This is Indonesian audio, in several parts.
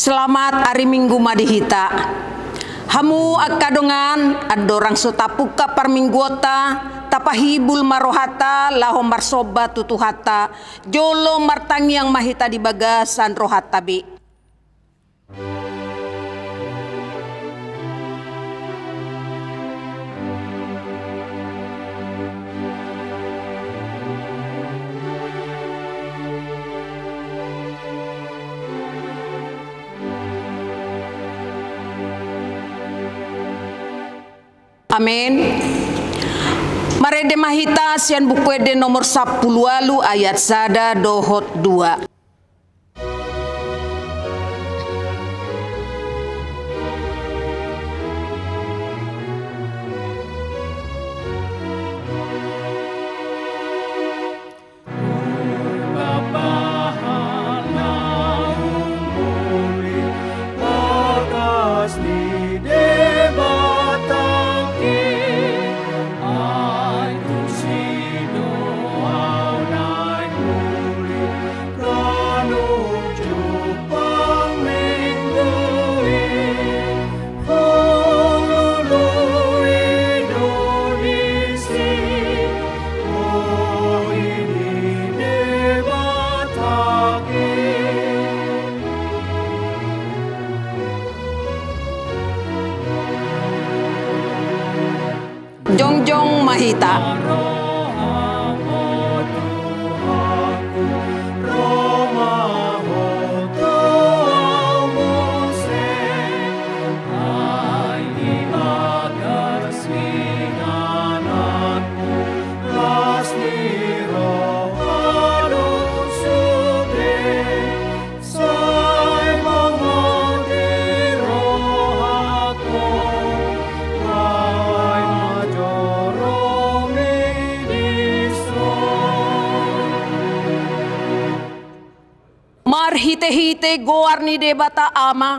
Selamat hari Minggu madihita. Hamu akadongan adorang sotapuka parmingguota tapahibul marohata lahom marsoba tutuhata jolo martangi yang mahita di bagasan rohata bi. Amin. Marede mahita sian bukuede nomor 10 ayat sada dohot 2. Jongjong mahita. Hite-hite goar ni debata ama,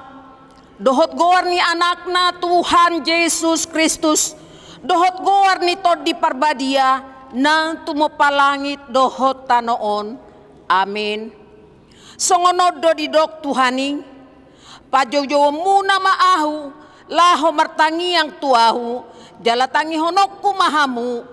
dohot goar ni anakna Tuhan Yesus Kristus, dohot goar ni tod di parbadia nang tumopalangit dohot tanoon. Amin. Songonodo di dok Tuhani, pajojo muna maahu, laho martangi yang tuahu, jala tangi honokku mahamu,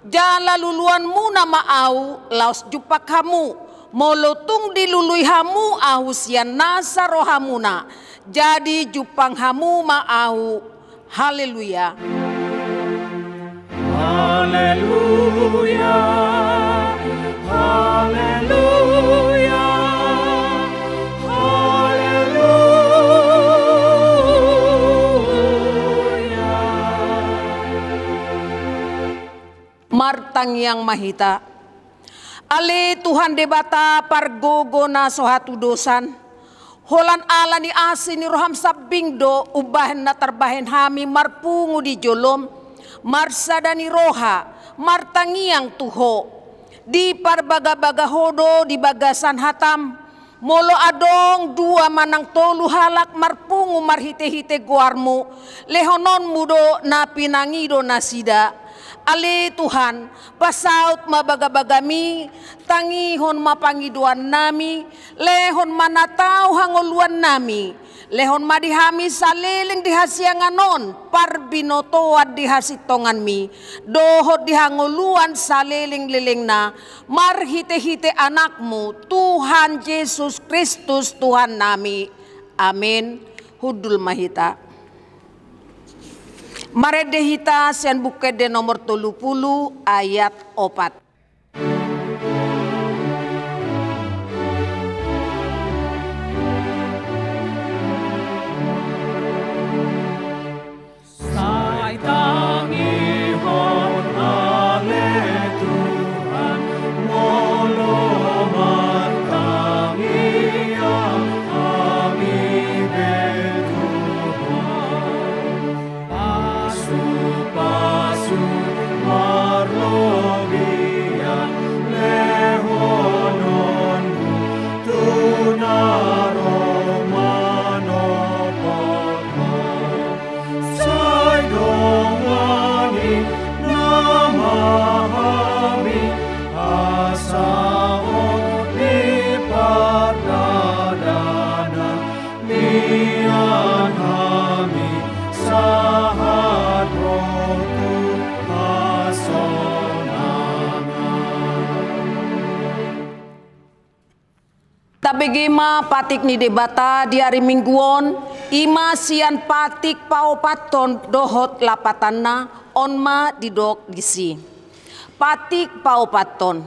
jala luluan muna maahu, laos jupak hamu. Molotung dilului hamu ahusian nasa rohamuna jadi jupang hamu ma'ahu. Haleluya. Haleluya. Haleluya. Haleluya. Martang yang mahita. Ale Tuhan debata pargogo na sohatu dosan. Holan ala ni asin ni roham sabing do ubahen na tarbahen hami marpungu di jolom. Marsada ni roha martangiang tuho. Di parbaga-baga hodo di bagasan hatam. Molo adong dua manang tolu halak marpungu marhite-hite guarmu. Lehonon mudo na pinangido na sida. Ale Tuhan, pasaut mabaga-bagami, tangihon mapangiduan nami, lehon manataw hangoluan nami, lehon madihami saliling dihasianganon, parbinotoad dihasitongan mi, dohod dihangoluan saliling-liling na, marhite-hite anakmu, Tuhan Yesus Kristus Tuhan nami. Amin. Hudul mahita. Maredehita sian bukede nomor 30 ayat 4. Pasu marlogi Gema patik ni debata di hari mingguon ima sian patik paopaton dohot lapatanna onma didok disi. Patik paopaton.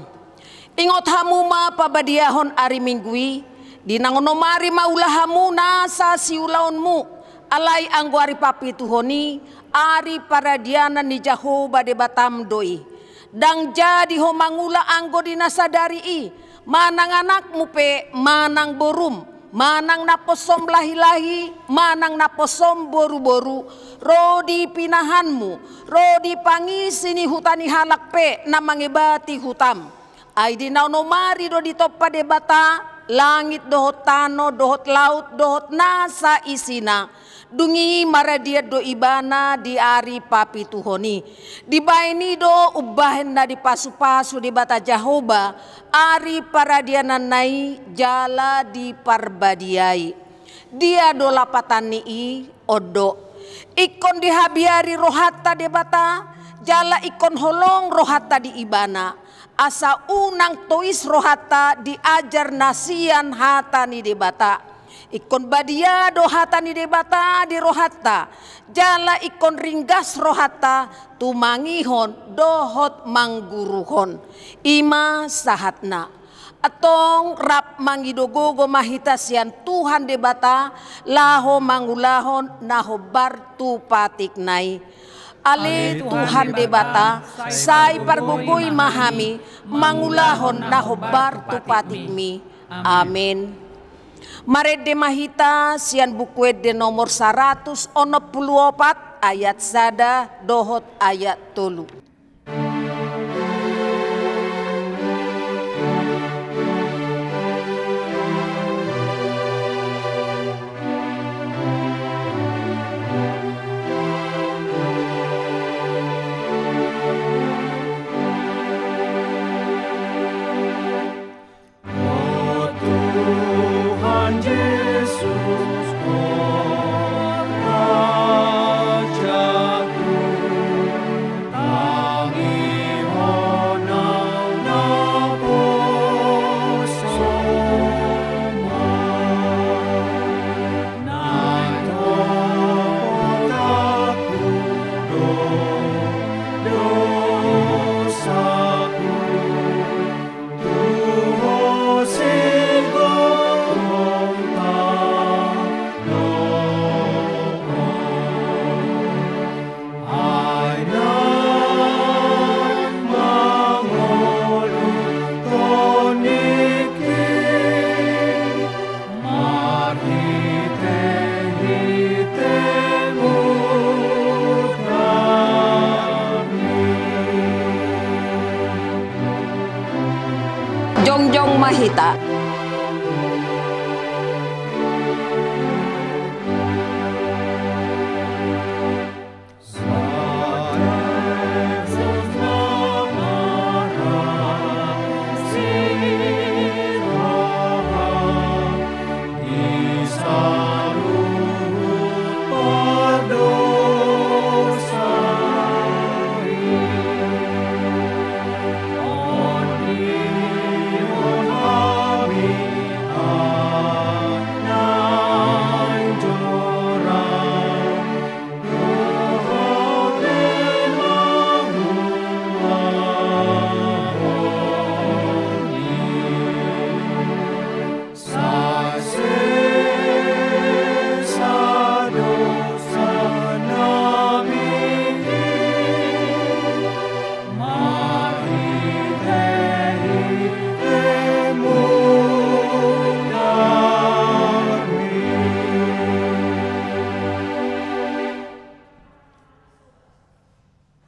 Ingot hamu ma pabadiahon hari minggui dinangonomari maulah hamu nasa siulaonmu alai anggo ari papi tuhoni ari paradiana ni Jahoba debatam doi. Dang jadi ho mangula anggo dinasadari i. Manang anakmu pe, manang borum, manang naposom lahi-lahi, manang naposom boru-boru, rodi pinahanmu, rodi pangisini hutani halak pe, namangibati hutam. Ay di naunomari do di topa debata, langit dohot tano, dohot laut, dohot nasa isina. Dungi maradia do ibana di ari papi tuhoni. Di baini do ubahen na di pasu-pasu di bata Jahoba. Ari paradianan nai jala di parbadiai. Dia do lapatan ni odo. Ikon di habiari rohata di bata. Jala ikon holong rohata di ibana. Asa unang tois rohata diajar nasian hata ni di bata. Ikon badia dohata ni debata di rohata. Jala ikon ringgas rohata tumangihon dohot mangguruhon. Ima sahatna. Atong rap mangidogogo mahitasian Tuhan debata laho mangulahon naho bartu patik nai. Ale Tuhan debata sai pargugui mahami mangulahon naho bartu patik mi. Amin. Marede mahita sian buku de nomor 164 ayat sada dohot ayat tolu. Jongjong mahita.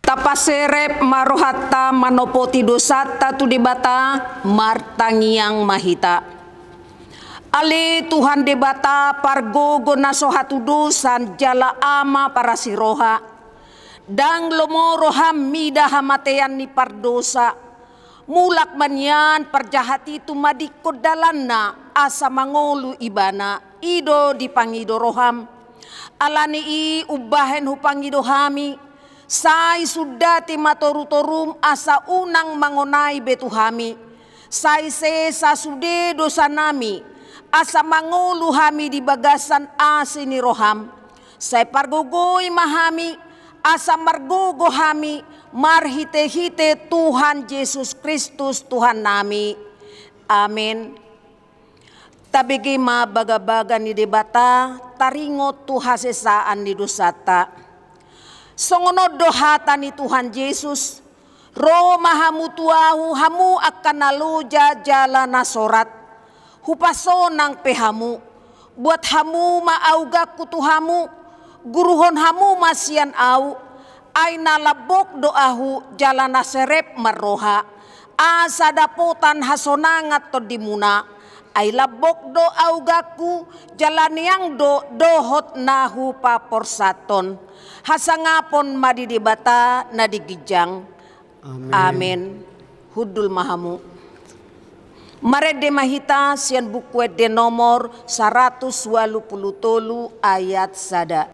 Tapaserep marohatta manopoti dosata tu debata martangiang mahita. Ale Tuhan debata pargogo nasohatu dosan jala ama para siroha. Dang lomoroham mida hamatean ni pardosa. Mulak manyan parjahati tu madikod dalanna asa mangolu ibana ido dipangido roham. Alani i ubahen hupangido hami. Sai sudati matoru-torum asa unang mangonai betuhami. Sai se sasude dosa nami. asa mangulu hami di bagasan asini roham. Saya pargogoy mahami asa margogo hami marhite-hite Tuhan Yesus Kristus Tuhan nami. Amin. Tabigi mabagabaga ni debata taringo tu hasesaan ni dosata. Songono dohata ni Tuhan Yesus. Roh mahamu tuahu hamu akan naluja jalan nasorat. Hupasonang pehamu. Buat hamu maauga kutuhamu. Guruhon hamu masian au. Ay nalabok doahu jalan naserep maroha. Asa dapotan hasonangat to dimuna. Ay labok do augaku jalan yang dohot nahu paporsaton. Hasangapon madidibata nadigijang. Amin. Hudul mahamu. Marede mahita sian buku de nomor 183 ayat sada.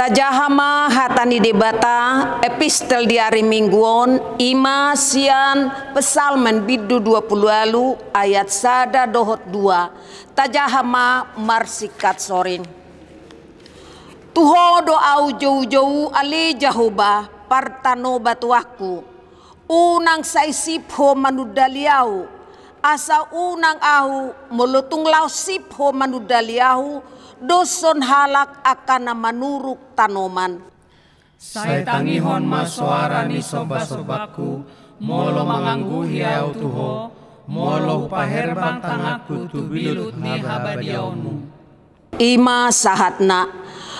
Tajahama hatani debata epistel di hari mingguon ima sian pesalmen bidu 20 lalu ayat sada dohot 2 tajahama marsikat sorin. Tuho doau jauh-jauh ali jahoba partano batuaku unang saisipho manudaliau asa unang ahu mulutung lau sipho manudaliau doson halak akan manuruk tanoman. Saya tangihon masuara ni soba-sobaku, molo manganggu hiau tuho, molo paherbang tangaku tu bilut ni habadiaunmu. Ima sahatna,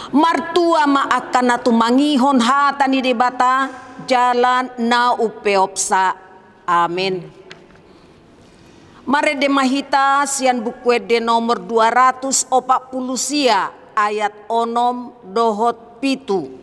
martua ma akan natu mangihon hata ni debata, jalan na upeopsa. Amin. Marede mahita sian buku de nomor 240 sia ayat onom dohot pitu.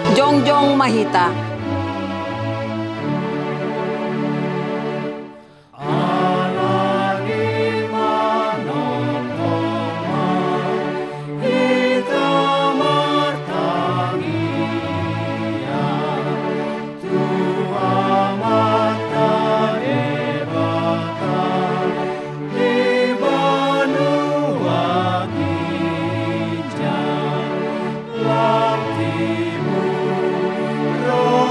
Jongjong mahita. Roh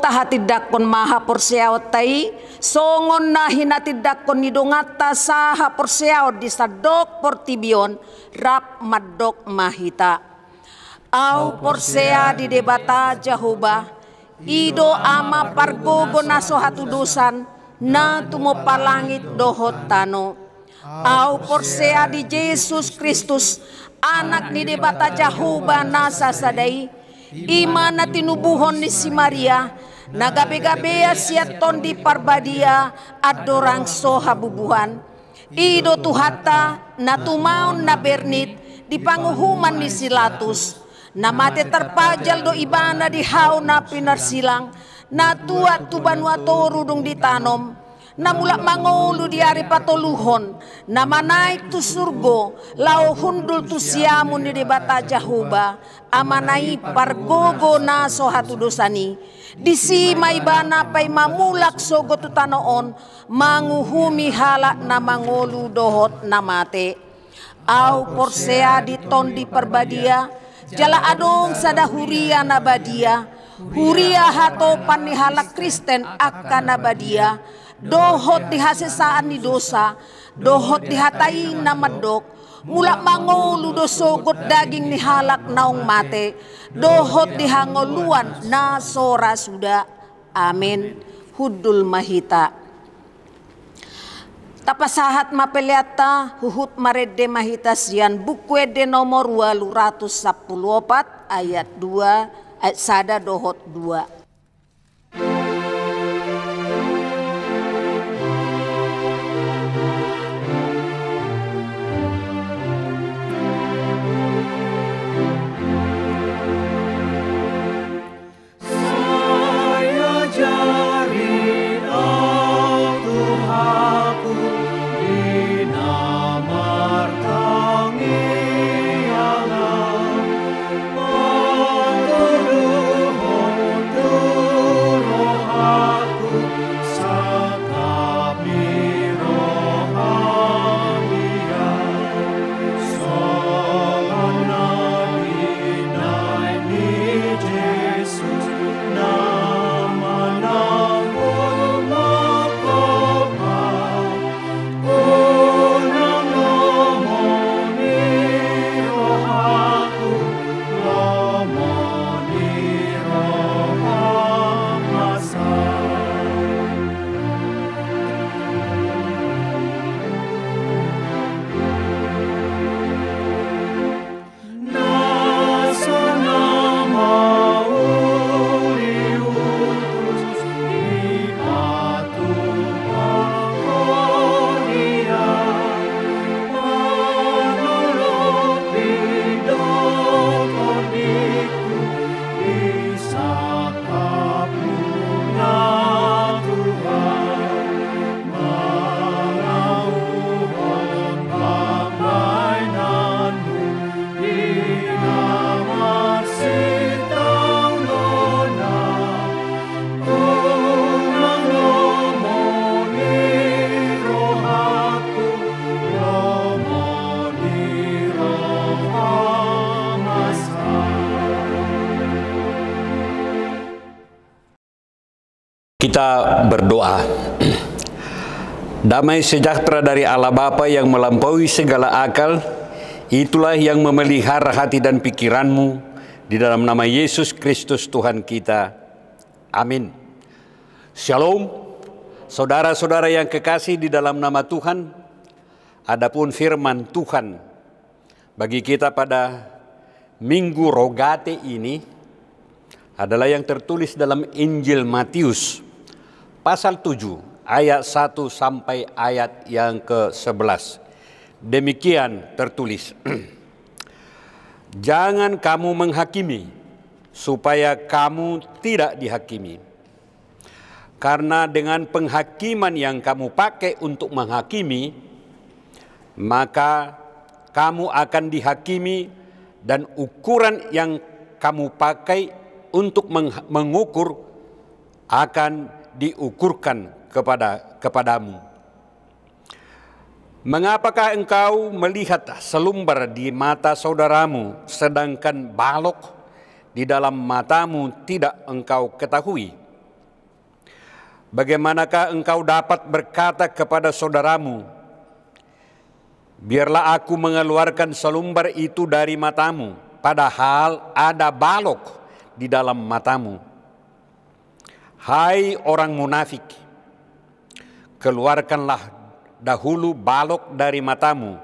tahatidak kon maha porseaw tai songon na hinatidak kon nidongata saha porseaw di sadok portibion rap madok mahita au porsea di debata Jehovah ido ama pargogo na sohatudusan na tumopalangit dohot tano au porsea di Yesus Kristus anak ni debata Jehovah na sasadai ima na tinubuhon ni si Maria nagabe-gabea siaton di parbadia adorang sohabubuhan ido tuhata na tumaon na bernit di panguhuman ni Silatus na mate terpajal do ibana di hau na pinarsilang na tua tubanwa torudong ditanom na mula mangolu di ari patoluhon na manaik tu surgo lau hundul tu siamun di debata Jehovah amanai pargogo na sohatu dosani disi maibana pay mamulak sogo tu tanoon manguhumi halak na mangolu dohot na mate au porsea di ton di perbadia jala adong sada huria na badia huria hato panihalak Kristen akan na badia dohot dihasesaan ni dosa dohot dihatai na madok mula mangolu do sogot daging ni halak naong mate dohot dihangoluan na sora suda amin hudul mahita tapasahat mapeliata huhut marede mahita sian buku de nomor 214 ayat 2 ayat sada dohot 2 Kita berdoa. Damai sejahtera dari Allah Bapa yang melampaui segala akal, itulah yang memelihara hati dan pikiranmu di dalam nama Yesus Kristus Tuhan kita. Amin. Shalom, saudara-saudara yang kekasih di dalam nama Tuhan. Adapun firman Tuhan bagi kita pada Minggu Rogate ini adalah yang tertulis dalam Injil Matius pasal 7 ayat 1 sampai ayat yang ke-11. Demikian tertulis. Jangan kamu menghakimi supaya kamu tidak dihakimi. Karena dengan penghakiman yang kamu pakai untuk menghakimi, maka kamu akan dihakimi, dan ukuran yang kamu pakai untuk mengukur akan diukurkan kepadamu. Mengapakah engkau melihat selumbar di mata saudaramu, sedangkan balok di dalam matamu tidak engkau ketahui? bagaimanakah engkau dapat berkata kepada saudaramu, biarlah aku mengeluarkan selumbar itu dari matamu, padahal ada balok di dalam matamu? Hai orang munafik, keluarkanlah dahulu balok dari matamu,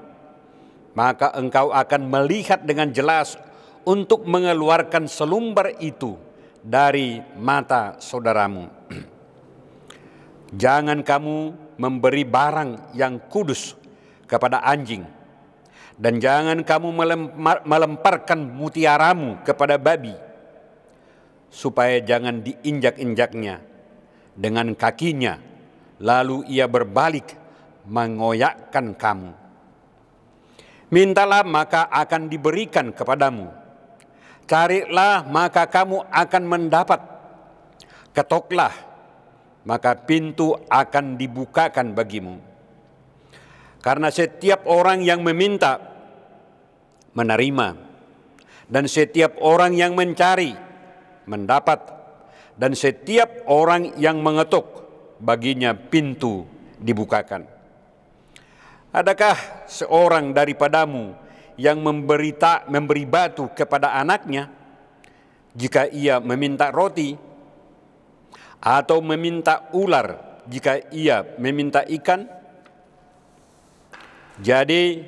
maka engkau akan melihat dengan jelas untuk mengeluarkan selumbar itu dari mata saudaramu. Jangan kamu memberi barang yang kudus kepada anjing, dan jangan kamu melemparkan mutiaramu kepada babi, supaya jangan diinjak-injaknya dengan kakinya, lalu ia berbalik mengoyakkan kamu. Mintalah maka akan diberikan kepadamu, carilah maka kamu akan mendapat, ketoklah maka pintu akan dibukakan bagimu. Karena setiap orang yang meminta menerima, dan setiap orang yang mencari mendapat, dan setiap orang yang mengetuk baginya pintu dibukakan. Adakah seorang daripadamu yang memberi batu kepada anaknya jika ia meminta roti, atau meminta ular jika ia meminta ikan? Jadi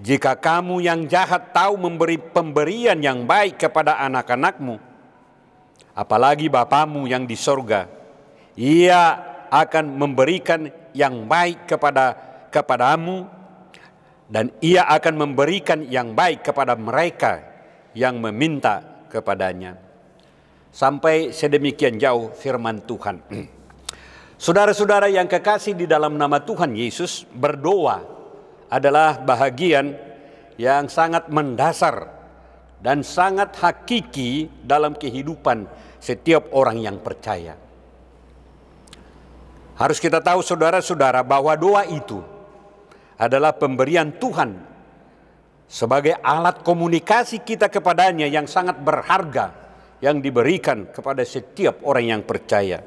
jika kamu yang jahat tahu memberi pemberian yang baik kepada anak-anakmu, apalagi Bapamu yang di sorga, ia akan memberikan yang baik kepadamu, dan ia akan memberikan yang baik kepada mereka yang meminta kepadanya. Sampai sedemikian jauh firman Tuhan. Saudara-saudara yang kekasih di dalam nama Tuhan Yesus, berdoa adalah bahagian yang sangat mendasar dan sangat hakiki dalam kehidupan setiap orang yang percaya. Harus kita tahu saudara-saudara bahwa doa itu adalah pemberian Tuhan sebagai alat komunikasi kita kepadanya yang sangat berharga yang diberikan kepada setiap orang yang percaya.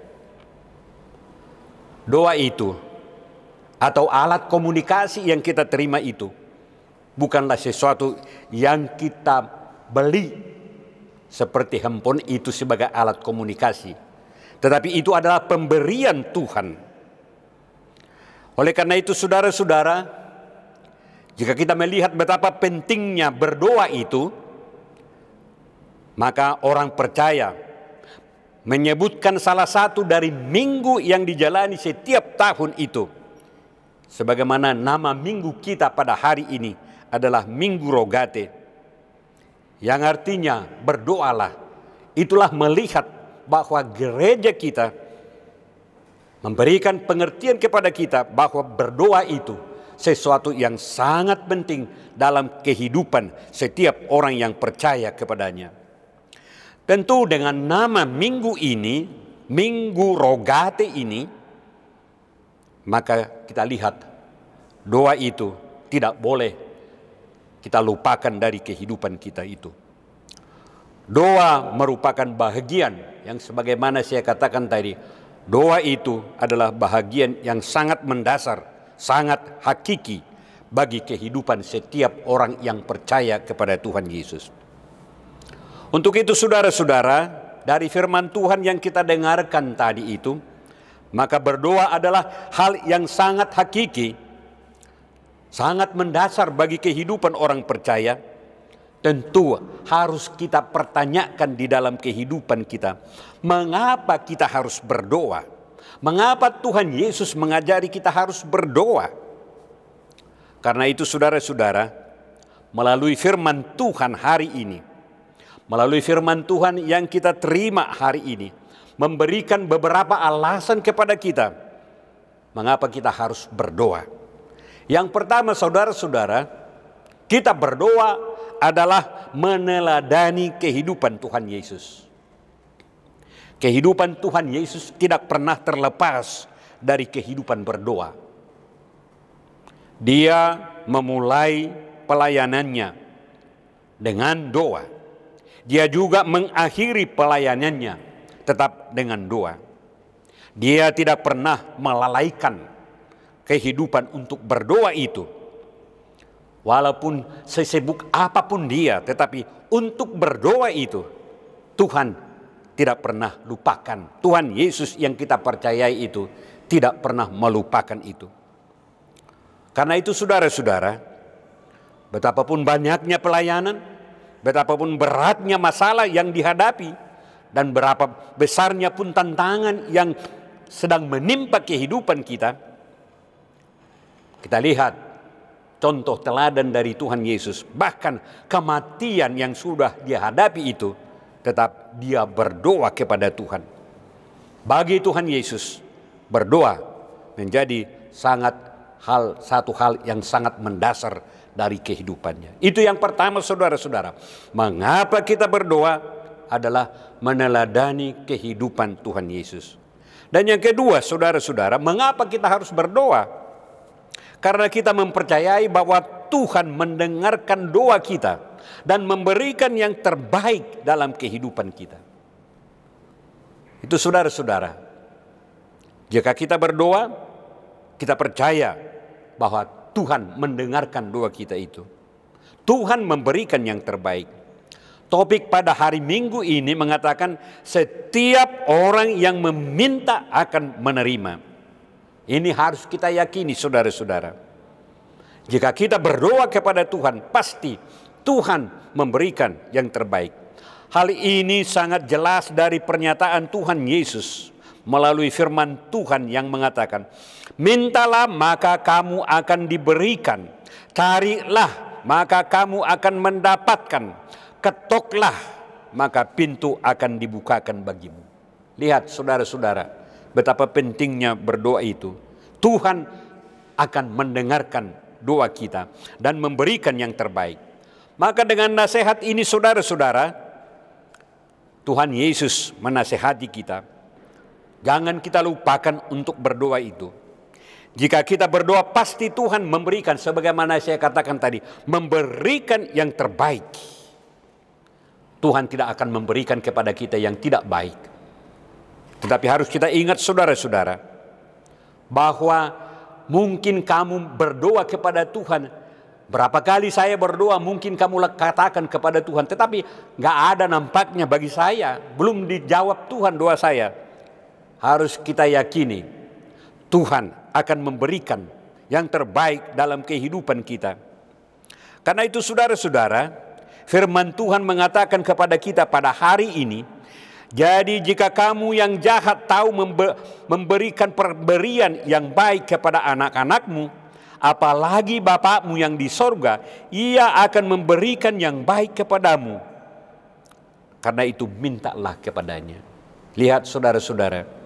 Doa itu atau alat komunikasi yang kita terima itu bukanlah sesuatu yang kita beli seperti handphone itu sebagai alat komunikasi, tetapi itu adalah pemberian Tuhan. Oleh karena itu saudara-saudara, jika kita melihat betapa pentingnya berdoa itu, maka orang percaya menyebutkan salah satu dari minggu yang dijalani setiap tahun itu, sebagaimana nama minggu kita pada hari ini adalah Minggu Rogate, yang artinya berdoalah. Itulah melihat bahwa gereja kita memberikan pengertian kepada kita bahwa berdoa itu sesuatu yang sangat penting dalam kehidupan setiap orang yang percaya kepadanya. Tentu dengan nama minggu ini, Minggu Rogate ini, maka kita lihat doa itu tidak boleh kita lupakan dari kehidupan kita itu. Doa merupakan bahagian yang sebagaimana saya katakan tadi, doa itu adalah bahagian yang sangat mendasar, sangat hakiki bagi kehidupan setiap orang yang percaya kepada Tuhan Yesus. Untuk itu saudara-saudara, dari firman Tuhan yang kita dengarkan tadi itu, maka berdoa adalah hal yang sangat hakiki, sangat mendasar bagi kehidupan orang percaya. Tentu harus kita pertanyakan di dalam kehidupan kita, mengapa kita harus berdoa? Mengapa Tuhan Yesus mengajari kita harus berdoa? Karena itu saudara-saudara, melalui firman Tuhan hari ini, melalui firman Tuhan yang kita terima hari ini, memberikan beberapa alasan kepada kita, mengapa kita harus berdoa. Yang pertama saudara-saudara, kita berdoa adalah meneladani kehidupan Tuhan Yesus. Kehidupan Tuhan Yesus tidak pernah terlepas dari kehidupan berdoa. Dia memulai pelayanannya dengan doa. Dia juga mengakhiri pelayanannya tetap dengan doa. Dia tidak pernah melalaikan kehidupan untuk berdoa itu. Walaupun sesibuk apapun dia, tetapi untuk berdoa itu Tuhan tidak pernah lupakan. Tuhan Yesus yang kita percayai itu tidak pernah melupakan itu. Karena itu saudara-saudara, betapapun banyaknya pelayanan, betapapun beratnya masalah yang dihadapi, dan berapa besarnya pun tantangan yang sedang menimpa kehidupan kita, kita lihat contoh teladan dari Tuhan Yesus. Bahkan kematian yang sudah dia hadapi itu, tetap dia berdoa kepada Tuhan. Bagi Tuhan Yesus, berdoa menjadi satu hal yang sangat mendasar dari kehidupannya. Itu yang pertama saudara-saudara. Mengapa kita berdoa adalah meneladani kehidupan Tuhan Yesus. Dan yang kedua saudara-saudara, mengapa kita harus berdoa? Karena kita mempercayai bahwa Tuhan mendengarkan doa kita dan memberikan yang terbaik dalam kehidupan kita. Itu saudara-saudara. Jika kita berdoa, kita percaya bahwa Tuhan mendengarkan doa kita itu. Tuhan memberikan yang terbaik. Topik pada hari Minggu ini mengatakan setiap orang yang meminta akan menerima. Ini harus kita yakini saudara-saudara. Jika kita berdoa kepada Tuhan, pasti Tuhan memberikan yang terbaik. Hal ini sangat jelas dari pernyataan Tuhan Yesus melalui firman Tuhan yang mengatakan, mintalah maka kamu akan diberikan, carilah maka kamu akan mendapatkan, ketoklah maka pintu akan dibukakan bagimu. Lihat saudara-saudara, betapa pentingnya berdoa itu. Tuhan akan mendengarkan doa kita dan memberikan yang terbaik. Maka dengan nasihat ini saudara-saudara, Tuhan Yesus menasihati kita. Jangan kita lupakan untuk berdoa itu. Jika kita berdoa pasti Tuhan memberikan, sebagaimana saya katakan tadi, memberikan yang terbaik. Tuhan tidak akan memberikan kepada kita yang tidak baik. Tetapi harus kita ingat saudara-saudara, bahwa mungkin kamu berdoa kepada Tuhan. Berapa kali saya berdoa mungkin kamu katakan kepada Tuhan, tetapi gak ada nampaknya bagi saya. Belum dijawab Tuhan doa saya. Harus kita yakini Tuhan akan memberikan yang terbaik dalam kehidupan kita. Karena itu saudara-saudara, firman Tuhan mengatakan kepada kita pada hari ini, jadi jika kamu yang jahat tahu memberikan pemberian yang baik kepada anak-anakmu, apalagi Bapakmu yang di sorga, Ia akan memberikan yang baik kepadamu. Karena itu mintalah kepadanya. Lihat saudara-saudara,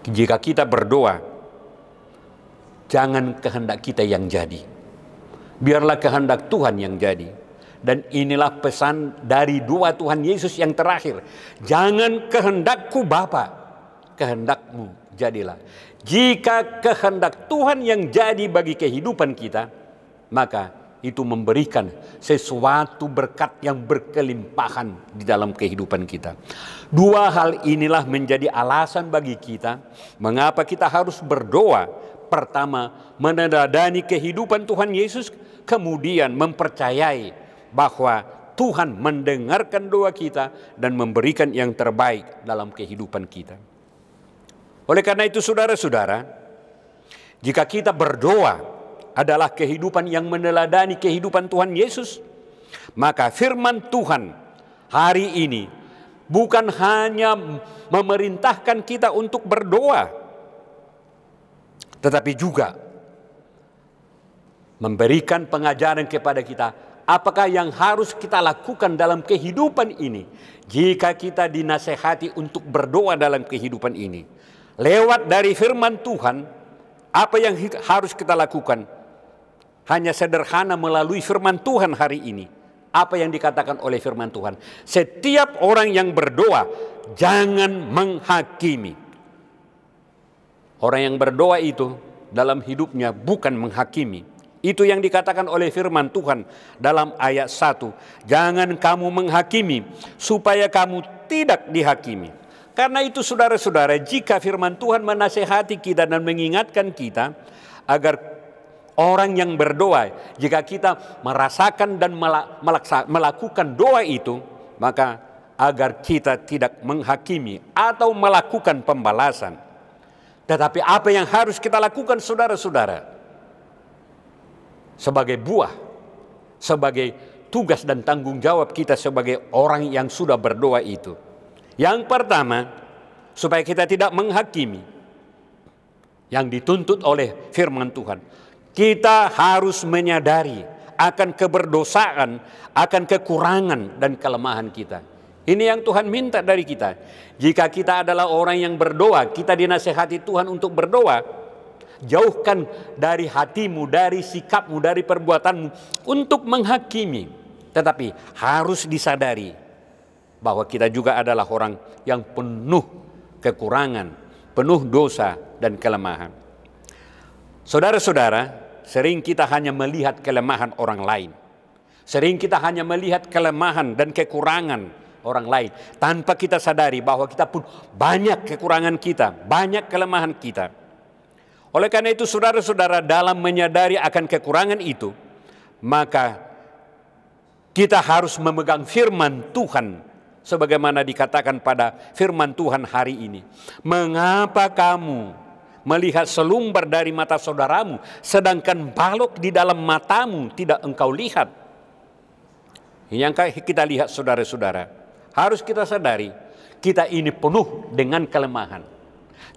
jika kita berdoa, jangan kehendak kita yang jadi. Biarlah kehendak Tuhan yang jadi. Dan inilah pesan dari doa Tuhan Yesus yang terakhir. Jangan kehendakku Bapa, kehendakmu jadilah. Jika kehendak Tuhan yang jadi bagi kehidupan kita, maka itu memberikan sesuatu berkat yang berkelimpahan di dalam kehidupan kita. Dua hal inilah menjadi alasan bagi kita mengapa kita harus berdoa. Pertama, meneladani kehidupan Tuhan Yesus, kemudian mempercayai bahwa Tuhan mendengarkan doa kita dan memberikan yang terbaik dalam kehidupan kita. Oleh karena itu saudara-saudara, jika kita berdoa adalah kehidupan yang meneladani kehidupan Tuhan Yesus, maka firman Tuhan hari ini bukan hanya memerintahkan kita untuk berdoa, tetapi juga memberikan pengajaran kepada kita apakah yang harus kita lakukan dalam kehidupan ini. Jika kita dinasehati untuk berdoa dalam kehidupan ini, lewat dari firman Tuhan, apa yang harus kita lakukan? Hanya sederhana melalui firman Tuhan hari ini. Apa yang dikatakan oleh firman Tuhan? Setiap orang yang berdoa, jangan menghakimi. Orang yang berdoa itu dalam hidupnya bukan menghakimi. Itu yang dikatakan oleh firman Tuhan dalam ayat 1. Jangan kamu menghakimi supaya kamu tidak dihakimi. Karena itu saudara-saudara, jika firman Tuhan menasehati kita dan mengingatkan kita agar orang yang berdoa, jika kita merasakan dan melakukan doa itu, maka agar kita tidak menghakimi atau melakukan pembalasan. Tetapi apa yang harus kita lakukan saudara-saudara? Sebagai buah, sebagai tugas dan tanggung jawab kita sebagai orang yang sudah berdoa itu. Yang pertama, supaya kita tidak menghakimi, yang dituntut oleh firman Tuhan, kita harus menyadari akan keberdosaan, akan kekurangan dan kelemahan kita. Ini yang Tuhan minta dari kita. Jika kita adalah orang yang berdoa, kita dinasihati Tuhan untuk berdoa, jauhkan dari hatimu, dari sikapmu, dari perbuatanmu untuk menghakimi. Tetapi harus disadari bahwa kita juga adalah orang yang penuh kekurangan, penuh dosa dan kelemahan. Saudara-saudara, sering kita hanya melihat kelemahan orang lain. Sering kita hanya melihat kelemahan dan kekurangan orang lain tanpa kita sadari bahwa kita pun banyak kekurangan kita, banyak kelemahan kita. Oleh karena itu saudara-saudara, dalam menyadari akan kekurangan itu, maka kita harus memegang firman Tuhan sebagaimana dikatakan pada firman Tuhan hari ini. Mengapa kamu melihat selumbar dari mata saudaramu, sedangkan balok di dalam matamu tidak engkau lihat? Yang kita lihat saudara-saudara, harus kita sadari, kita ini penuh dengan kelemahan.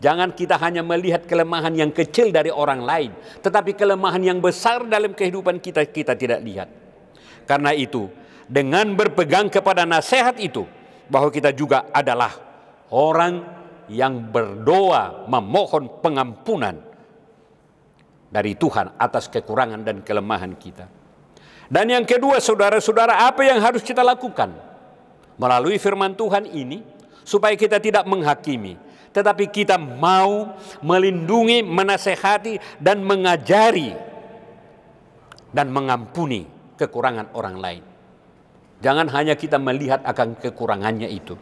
Jangan kita hanya melihat kelemahan yang kecil dari orang lain, tetapi kelemahan yang besar dalam kehidupan kita, kita tidak lihat. Karena itu, dengan berpegang kepada nasihat itu, bahwa kita juga adalah orang yang berdoa memohon pengampunan dari Tuhan atas kekurangan dan kelemahan kita. Dan yang kedua saudara-saudara, apa yang harus kita lakukan? Melalui firman Tuhan ini, supaya kita tidak menghakimi, tetapi kita mau melindungi, menasehati, dan mengajari dan mengampuni kekurangan orang lain. Jangan hanya kita melihat akan kekurangannya itu.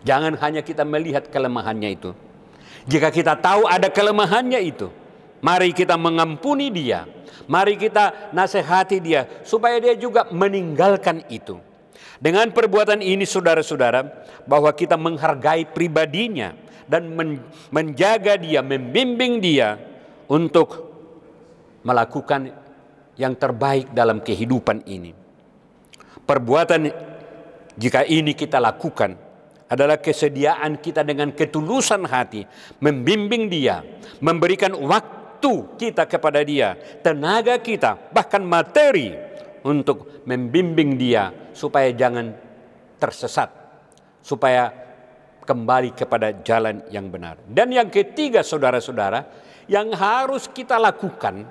Jangan hanya kita melihat kelemahannya itu. Jika kita tahu ada kelemahannya itu, mari kita mengampuni dia. Mari kita nasihati dia supaya dia juga meninggalkan itu. Dengan perbuatan ini saudara-saudara, bahwa kita menghargai pribadinya dan menjaga dia, membimbing dia untuk melakukan yang terbaik dalam kehidupan ini. Perbuatan jika ini kita lakukan adalah kesediaan kita dengan ketulusan hati membimbing dia, memberikan waktu kita kepada dia, tenaga kita, bahkan materi untuk membimbing dia supaya jangan tersesat, supaya kembali kepada jalan yang benar. Dan yang ketiga saudara-saudara, yang harus kita lakukan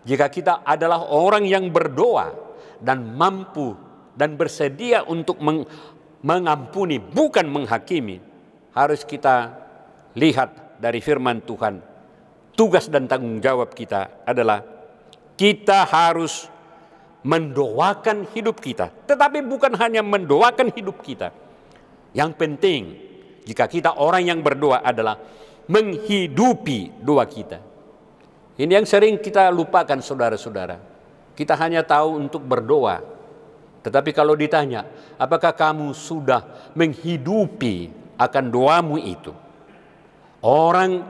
jika kita adalah orang yang berdoa dan mampu dan bersedia untuk mengampuni, bukan menghakimi, harus kita lihat dari firman Tuhan. Tugas dan tanggung jawab kita adalah kita harus mendoakan hidup kita. Tetapi bukan hanya mendoakan hidup kita. Yang penting jika kita orang yang berdoa adalah menghidupi doa kita. Ini yang sering kita lupakan saudara-saudara. Kita hanya tahu untuk berdoa. Tetapi kalau ditanya, apakah kamu sudah menghidupi akan doamu itu? Orang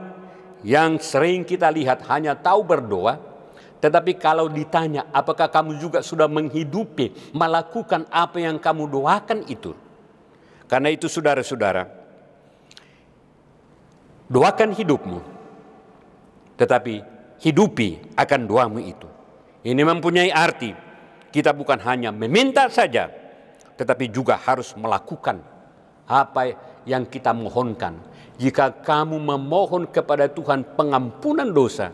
yang sering kita lihat hanya tahu berdoa, tetapi kalau ditanya, apakah kamu juga sudah menghidupi, melakukan apa yang kamu doakan itu? Karena itu saudara-saudara, doakan hidupmu, tetapi hidupi akan doamu itu. Ini mempunyai arti. Kita bukan hanya meminta saja, tetapi juga harus melakukan apa yang kita mohonkan. Jika kamu memohon kepada Tuhan pengampunan dosa,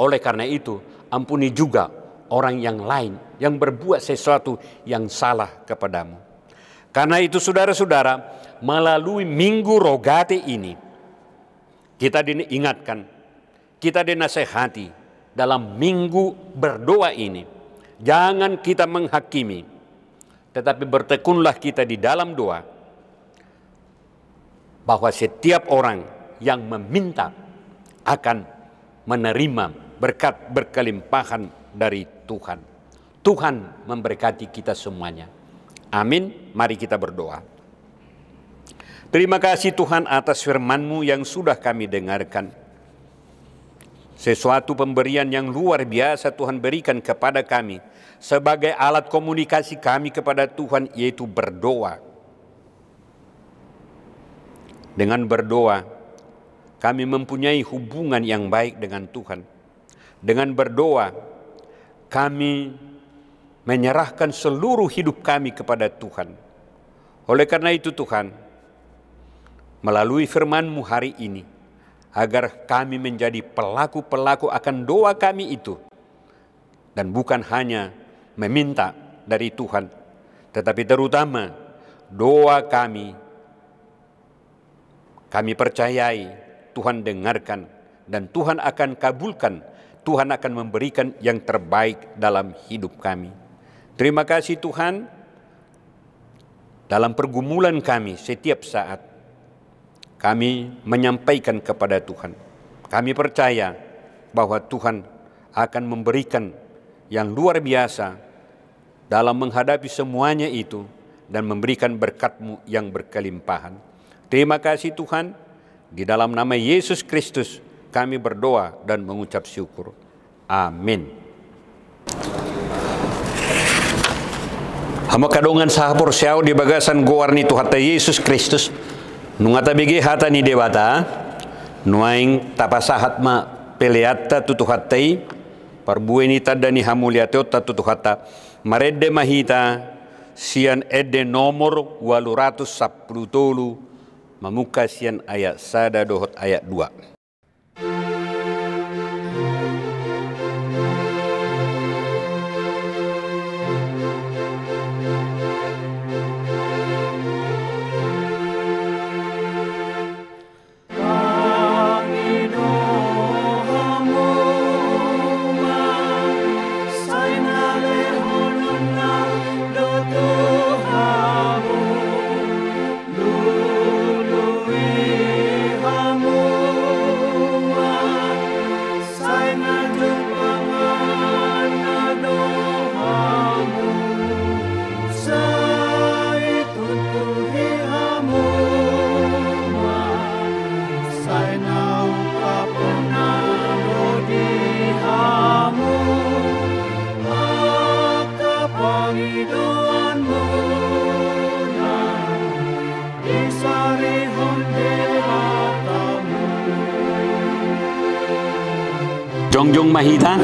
oleh karena itu ampuni juga orang yang lain yang berbuat sesuatu yang salah kepadamu. Karena itu saudara-saudara, melalui Minggu Rogate ini, kita diingatkan, kita dinasehati dalam minggu berdoa ini. Jangan kita menghakimi, tetapi bertekunlah kita di dalam doa. bahwa setiap orang yang meminta akan menerima berkat berkelimpahan dari Tuhan. Tuhan memberkati kita semuanya. Amin. Mari kita berdoa. Terima kasih Tuhan atas firman-Mu yang sudah kami dengarkan. Sesuatu pemberian yang luar biasa Tuhan berikan kepada kami sebagai alat komunikasi kami kepada Tuhan, yaitu berdoa. Dengan berdoa, kami mempunyai hubungan yang baik dengan Tuhan. Dengan berdoa, kami menyerahkan seluruh hidup kami kepada Tuhan. Oleh karena itu Tuhan, melalui firman-Mu hari ini, agar kami menjadi pelaku-pelaku akan doa kami itu. Dan bukan hanya meminta dari Tuhan, tetapi terutama doa kami percayai Tuhan dengarkan dan Tuhan akan kabulkan. Tuhan akan memberikan yang terbaik dalam hidup kami. Terima kasih Tuhan, dalam pergumulan kami setiap saat kami menyampaikan kepada Tuhan. Kami percaya bahwa Tuhan akan memberikan yang luar biasa dalam menghadapi semuanya itu dan memberikan berkat-Mu yang berkelimpahan. Terima kasih Tuhan, di dalam nama Yesus Kristus kami berdoa dan mengucap syukur. Amin. Hama kadongan sahapur siau di bagasan goarni Tuhata Yesus Kristus, nungata bigi hata ni dewata, nuaing tapasahat ma peleata tutuhatai, parbueni tadani hamuliateota tutuhata, marede mahita, sian ede nomor 810, Mamuka sian ayat sada dohot ayat 2. Jongjong mahita.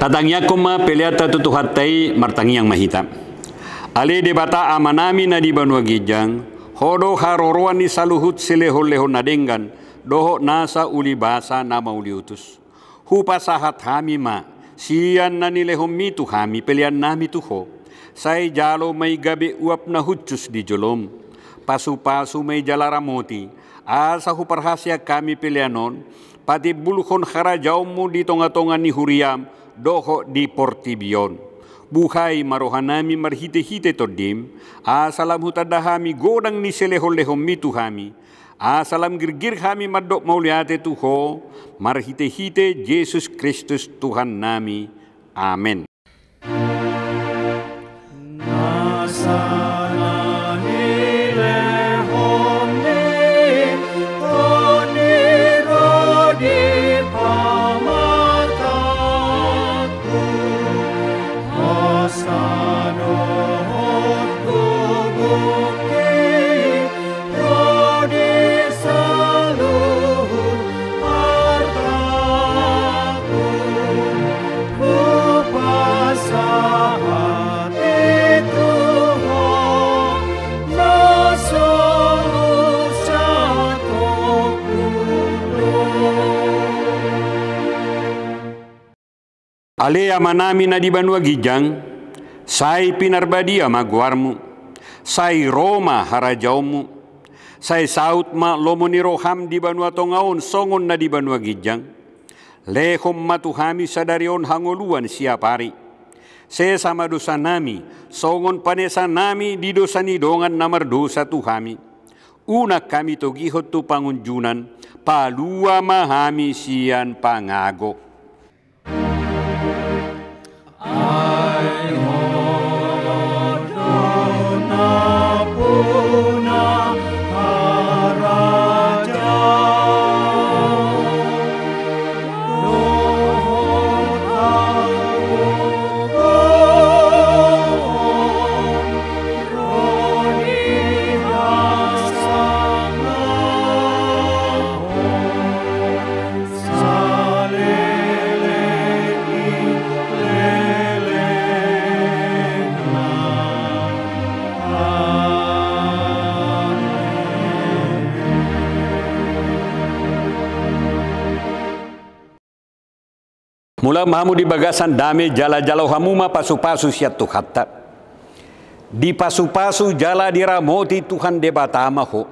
Tatangnya koma peleata tutuhatai martangi yang mahita. Ale debata amanami na di banua gijang, hodo haroroan ni saluhut sileho-leho nadenggan, doho nasa uli basa nama uli utus. Hupa sahat hami ma, siyan na nileho mitu hami pelian nami tuho. Say jalo may gabi uap na hutsus di jolom. Pasu-pasu may jalaramoti, asa huparhasya kami pelianon, pati buluhon harajaw mo di tonga-tonga ni huriam, doho di portibion. Buhay marohanami marhite-hite todim, asalam hutadahami godang ni seleho-leho mitu hami, asalam girgir hami madok mauliate tuho, marhite-hite Yesus Kristus Tuhan nami. Amin. Ale amanami na di banua gijang, sai pinarbadia maguarmu, sai Roma harajaumu, sai saut ma lomoni roham di banua tongaon songon na di banua gijang, lehom matuhami sadarion hangoluan siapari, se sama dosa nami, songon panesa nami di dosa nidongan namar dosa tuhami, unak kami togihot tu pangunjunan, palua mahami sian pangago. Mula mamu di bagasan dame jala-jala hamuma pasu-pasu siat tuhatta. Di pasu-pasu jala diramoti Tuhan debatama ho.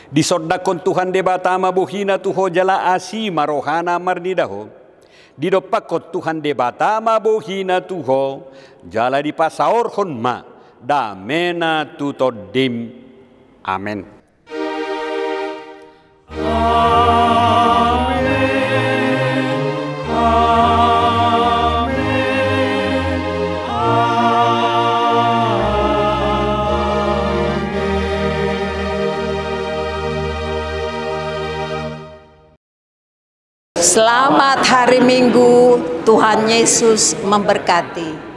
Di sodakon Tuhan debatama buhina tuho jala asi marohana marnidaho. Di dopakot Tuhan debatama buhina tuho jala di pasaor honma damena tutodim. Amin. Selamat hari Minggu, Tuhan Yesus memberkati.